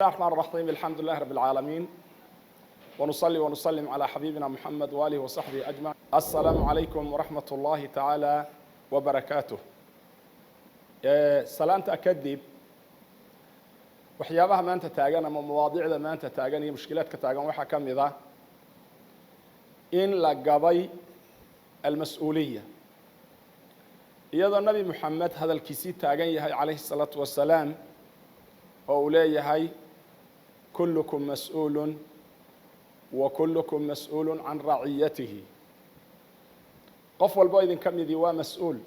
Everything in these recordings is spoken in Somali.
الله الرحمن الرحيم الحمد لله رب العالمين ونصلي ونسلم على حبيبنا محمد وآله وصحبه أجمعين. السلام عليكم ورحمة الله تعالى وبركاته. سلامت أكدب وحيابها ما أنت تاجن أما مواضيع ما أنت تاجن هي مشكلات كتاجن وحكم إذا إن لقبي المسؤولية إذا النبي محمد هذا الكيسي تاجن عليه الصلاة والسلام وأوليه هاي كلكم مسؤول وكلكم مسؤول عن رعيته. قف والبايدن كم يديوا مسؤول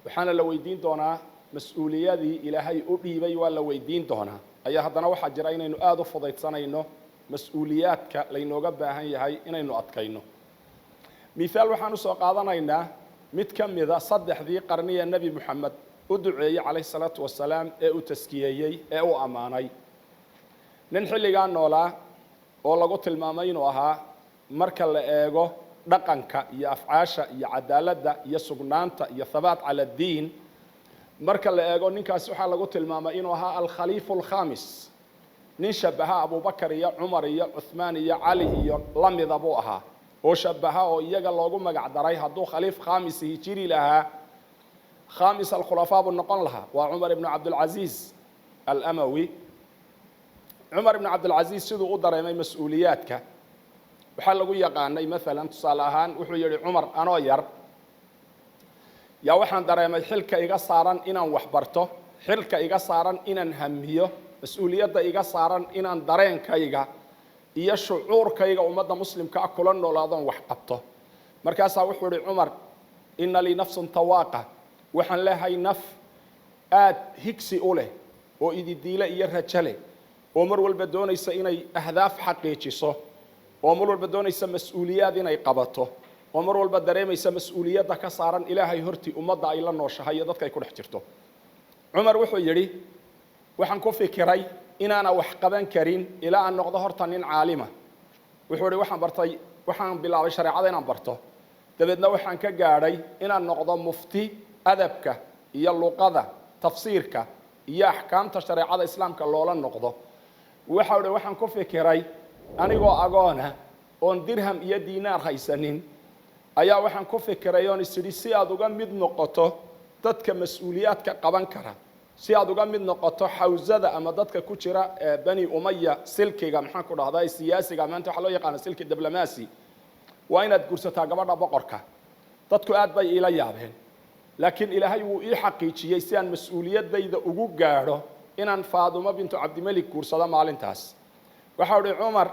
وحنا لو يدين دونا مسؤولياتي إلى هاي أريبي ولا ويدين دونا أي هذا واحد جرى إنه آدو فضيت سنة إنه مسؤوليات لأنه جبها هاي إنه أتكينه مثال وحنا سوق هذا إنه متكم إذا صدح ذي قرنية النبي محمد ودعي عليه الصلاة والسلام أو تسكيي أو أماني ننحل جان ولا ولا قلت المامين وها مركل إيجو دقنك يا أفعاشة يا عدالة يا سجنانة يا ثبات على الدين مركل إيجو نكاس وحلا قلت المامين وها الخليفة الخامس نشبهها أبو بكر يا عمر يا عثمان يا علي يا لم يذبوها وشبهها ويجا الله ما قعد رايها دو خليفة خامس يجري لها خامس الخلفاء بالنقل لها وعمر بن عبد العزيز الأموي. عمر بن عبد العزيز سيدو قدر يمي مسؤولياتك وحال لغو يقاني مثلا تصالحان وحو يري عمر أنا ير يا وحان دريمي حلك إيغا صاران إنان وحبرته حلك إيغا صاران إنان هميه مسؤوليات إيغا صاران إنان درين كايغا إيا شعور كايغا أمدا مسلم كأكلان نولادان وحقبته مركاسا وحو يري عمر إن لي نفس طواقة وحن لهاي نف آد هكسي أوله وإذي ديلا إيا رجاله ومر والبدونيس إني أهداف حقيقيسه ومر والبدونيس مسؤوليات إني قبضته ومر والبدريميس مسؤوليات كسارا إلهي هرتي أمضى إلى النوشة هي ضدك يكون احترته. عمر وحو يري وحن كوفي كراي إن أنا وحقبان كريم إلى أن نقضى هرتنين عالمة وحو يري وحن برتي وحن بلا شريعة إن برته تبدنا وحن كجاري إن أن نقضى مفتي أدبك يلا قذا تفسيرك يا أحكام تشريعة الإسلام كاللولا النقضة وحاول وحن كوفي كراي أنا جو أجانا on dirham iyo diinaar haysanin ayaa waxaan ku fikirayoon isiri si aad uga mid noqoto dadka mas'uuliyaadka qaban kara si aad uga mid noqoto xawzada ama dadka ku jira bani umayya silkiga maxaan ku dhahdaa siyaasiga maanta waxa loo yaqaan silki diblomaasi waa inaad gursataa gabadha boqorka dadku aad bay ila yaabeen laakiin ilaahay wuu ii xaqiijiyay si aan mas'uuliyadayda ugu gaaro inaan Faaduma bintu Cabdimalik guursado maalintaas waxa uu Umar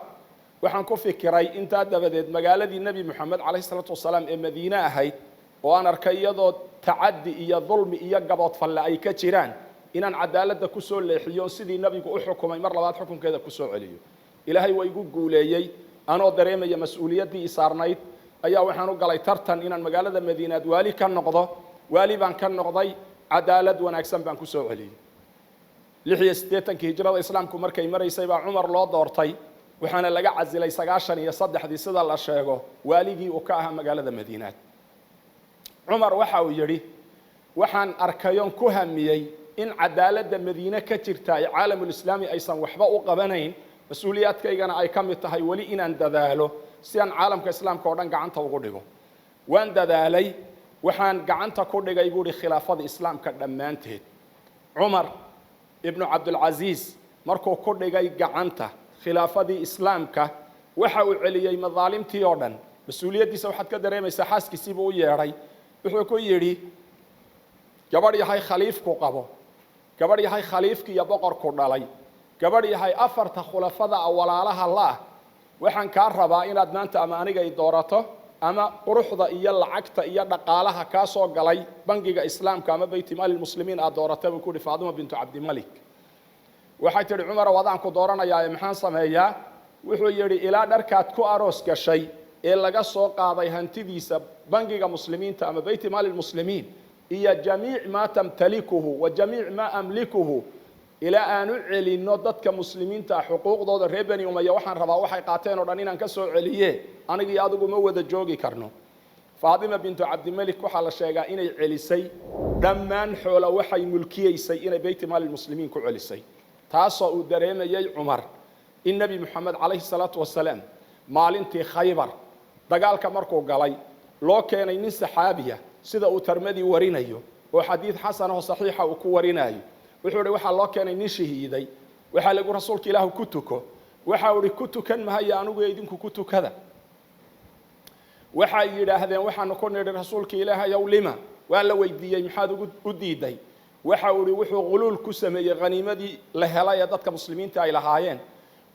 waxaan ku fikiray inta dabadeed magaaladii Nabi Muhammad alayhi salatu wasalaam ee Madiina ahayd oo aan arkay iyadoo taaddi iyo dulmi iyo gabood falla ay ka jiraan inaan cadaaladda ku soo leexiyo sidii nabigu u xukumay mar labaad xukunkeeda ku soo celiyo ilaahay way igu guuleeyay anoo dareemaya mas'uuliyadii saarnayd ayaa waxaan u galay tartan inaan magaalada Madiina waali ka noqdo waali baan ka noqday cadaalad wanaagsan baan ku soo celiyay 86 hijrada islaamku markay maraysay baa Umar loo doortay waxaana laga casilay 93 sida la sheego waaligii uu ka ahaa magaalada Madiina Umar waxa uu yiri waxaan arkayoon ku hamiyay in cadaaladda Madiina ka jirta ay caalamul islaami aysan waxba u qabanayn mas'uuliyaadkaygana ay ka mid tahay wali inaan dadaalo si aan caalamka islaamka oo dhan gacanta ugu dhigo waan dadaalay waxaan gacanta ku dhigay buuri khilaafada islaamka dhamaanteed Umar ibn Abdul Aziz markuu ku dhigay gacanta khilaafadii islaamka waxa uu celiyay madaalimtii oo dhan mas'uuliyadiisa waxaad ka dareemaysaa xaaskiisiiba u yeeray wuxuu ku yiri gabadh yahay khaliifku qabo gabadh yahay khaliifkii iyo boqorku dhalay gabadh yahay afarta khulafada awalaalaha la waxaan ka rabaa inaad maanta ama aniga ay doorato ama quruxda iyo lacagta iyo dhaqaalaha ka soo galay bangiga islaamka ama baytimaal muslimiin aad dooratay ku dhif Faaduma bintu Cabdimalik waxay tiri Umar wadaan ku dooranayaa maxaan sameeyaa wuxuu yiri ilaa dharkaad ku aroos gashay ee laga soo qaaday hantidiisa bangiga muslimiinta ama baytimaal muslimiin iyo jamiic ma tamtalikuhu wa jamiic ma amlikuhu ila aanu celino dadka muslimiinta xuquuqdooda reer bani umayya waxaan rabaa waxay qaateen oo dhan inaan ka soo celiye aniga iyo adigu ma wada joogi karno Faadima bintu Cabdimalik waxa la sheegaa inay celisay dhammaan xoolo waxay mulkiyeysay inay baytimaal muslimiin ku celisay taasoo uu dareemayay cumar in nebi moxamed calayhi salaatu wasalaam maalintii khaybar dagaalka markuu galay loo keenay nin saxaabiya sida uu Tirmidhi warinayo oo xadiid xasan oo saxiixa uu ku warinayo wuxuu yiri waxa loo keenay nin shahiiday waxa lagu rasuulka ilaahu ku tuko waxa uu yiri ku tukan mahaya anigu idinku ku tukada waxa yiraahdeen waxaan ku nidhi rasuulka ilaahay yow lima waa la weydiiyay maxaad u diiday waxa uu yiri wuxuu quluul ku sameeyay qaniimadii la helay dadka muslimiinta ay lahaayeen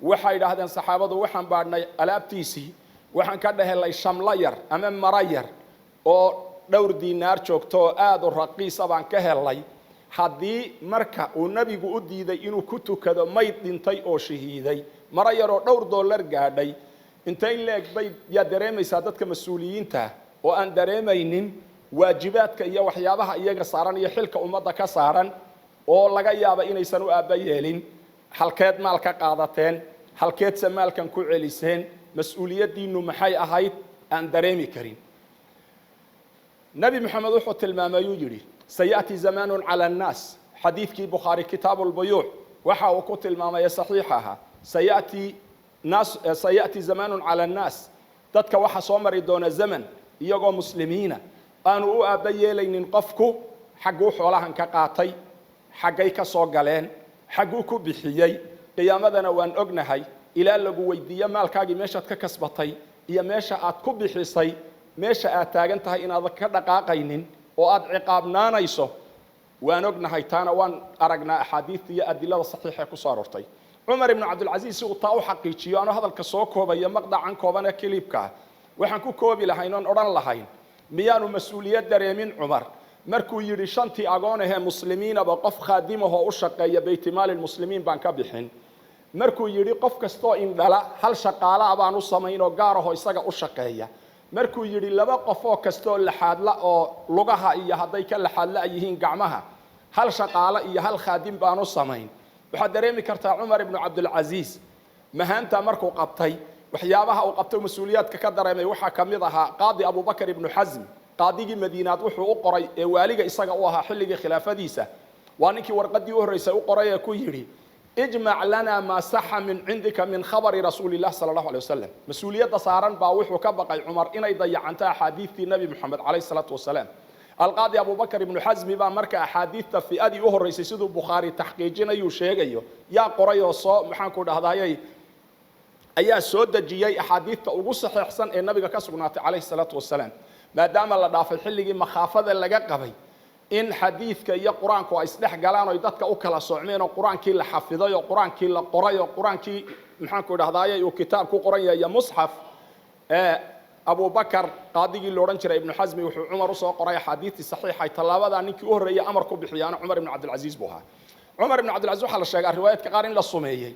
waxa yiraahdeen saxaabadu waxaan baadhnay alaabtiisii waxaan ka dhahelay shamla yar ama mara yar oo dhowr diinaar joogto aad u raqiis ah baan ka helay haddii marka uu nabigu u diiday inuu ku tukado mayd dhintay oo shahiiday mara yar oo dhowr dollar gaadhay intay leeg bay ya dareemaysaa dadka mas'uuliyiinta oo aan dareemaynin waajibaadka iyo waxyaabaha iyaga saaran iyo xilka ummadda ka saaran oo laga yaabo inaysan u aaba yeelin halkeed maal ka qaadateen halkeed samaalkan ku celiseen mas'uuliyadiinu maxay ahayd aan dareemi karin nabi maxamed wuxuu tilmaamay yiri sayati zamanun ala an-nas hadithki bukhari kitab al-buyu' waxa uu ku tilmaamay saxiixaha sayati zamanun ala an-nas dadka waxa soo mari doona zaman iyagoo muslimiina aanu u aaba yeelaynin qofku xaquu xoolahan ka qaatay xaqay ka soo galeen xaquu ku bixiyay qiyaamadana waan ognahay ilaa lagu weydiiyo maalkaagii meeshaad ka kasbatay iyo meesha aad ku bixisay meesha aad taagan tahay inaad ka dhaqaaqaynin oo aad ciqaabnaanayso waan ognahay taana waan aragnaa axaadiista iyo adilada saxiixa ku soo aroortay cumar ibn abdul aziz uu taa u xaqiijiyo aan hadalka soo koobaya maqdacan kooban ee kilibka waxaan ku koobi lahayn oo oran lahayn miyaanu mas'uuliyad dareemin cumar markuu yiri shantii agoon ah muslimiin aba qof khaadimaha u shaqeeya baytimaal muslimiin baan ka bixin markuu yiri qof kasto in dhala hal shaqaale abaan u sameeyno gaar ah oo isaga u shaqeeya markuu yiri laba qof oo kasto laxaadla oo lugaha iyo haday ka laxaadla yihiin gacmaha hal shaqaale iyo hal khaadim baan u sameyn waxa dareemi kartaa Umar ibn Abdul Aziz mahanta markuu qabtay waxyaabaha uu qabtay mas'uuliyadka ka dareemay waxa kamid ahaa qaadi Abu Bakr ibn Hazm qaadigii Madiinaad wuxuu u qoray ee waaliga isaga u ahaa xilligii khilaafadiisa waa ninkii warqadii u horeysay u qoray ee ku yiri اجمع لنا ما صح من عندك من خبر رسول الله صلى الله عليه وسلم مسؤوليه صارن با وحو كبقى عمر اني ضيعنتا حديث النبي محمد عليه الصلاه والسلام القاضي ابو بكر بن حزم با marka احاديث في ادي u horeysay sidoo bukhari taxqiijinayo sheegayo ya qorayo soo maxaan ku dhahdayay ayaa soo dajiyay احاديثta ugu saxiixsan ee nabiga ka sugnaatay عليه الصلاه والسلام maadaama la dhaafay xilligii makhaafada laga qabay in xadiidka iyo quraanku ay isdhex galaan oo dadka u kala soocmeen oo quraankii la xafiday oo quraankii la qoray oo quraankii maxaan ku dhahdayay oo kitaab ku qoran yahay mushaf Abu Bakar qaadigii looran jiray Ibn Hazm wuxuu Umar u soo qoray xadiis saxiix ay talaabada ninkii u horeeyay amar ku bixiyaan Umar ibn Abdul Aziz buha Umar ibn Abdul Aziz waxa la sheegay riwaayadka qaar in la sumeeyay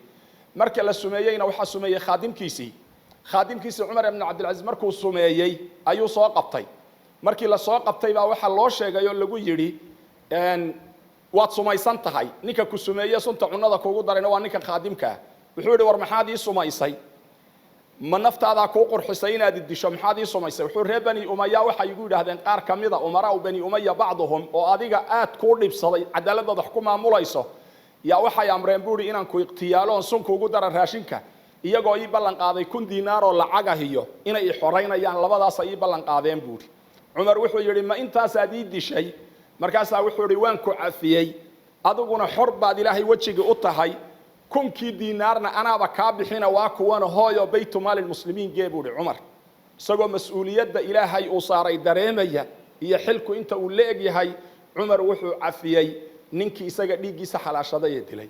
markii la sumeeyayna waxa sumeeyay khaadimkiisii Umar ibn Abdul Aziz markuu sumeeyay ayuu soo qabtay markii la soo qabtay baa waxa loo sheegay oo lagu yiri waad sumaysan tahay ninka ku sumeeyay sunta cunada kuugu darayna waa ninka khaadimka wuxuu yiri war maxaad ii sumaysay ma naftaada ku qurxisay inaad disho maxaad ii sumaysay wuxuu reebani umayya waxa igu yiraahdeen qaar kamida umara u bani umayya bacdhum oo adiga aad ku dhibsaday cadaaladda ku maamulayso ya waxay amreen buuri inaan ku iqtiyaalo sunka ugu dara raashinka iyagoo ii ballan qaaday 1,000 diinaar oo lacag ah iyo inay xoreynayaan labadaas ay ballan qaadeen buuri Umar wuxuu yiri ma intaas aad ii dishay markaas wuxuu yiri waan ku cafiyay adiguna xor baad ilaahay wajiga u tahay 1,000 diinaarna anaaba ka bixina waa kuwana hooyo baytumaal muslimiin geebuuri Umar isagoo mas'uuliyadda ilaahay uu saaray dareemaya iyo xilku inta uu leeg yahay Umar wuxuu cafiyay ninkii isaga dhiigiisa xalaashaday dilay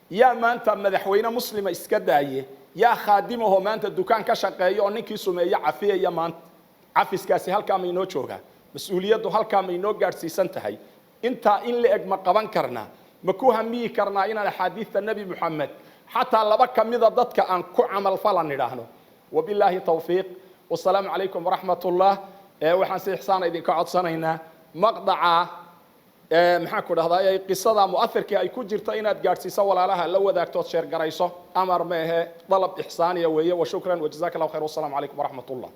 yaa maanta madaxweyne muslima iska daaye yaa khaadimaho maanta dukaan ka shaqeeyo oo ninkii sumeeyo cafiyay maanta cafiskaasi halka ma inoo jooga mas'uuliyaddu halka ma inoo gaarsiisan tahay inta in la eg ma qaban karna ma ku hamiyi karna in xadiiska nabi Muhammad hatta laba kamida dadka aan ku amal falan nidhaahno wabillahi tawfiiq wasalaamu alaykum warahmatullah waxaan si ihsaan idinka codsanaynaa maqdaca maxaa ku dhahday qisada mu'athirka ay ku jirto inaad gaarsiiso walaalaha la wadaagto sheer garayso amar ma aha dalab ihsaaniya weeye wa shukran wa jazakallahu khayr wasalaamu alaykum warahmatullah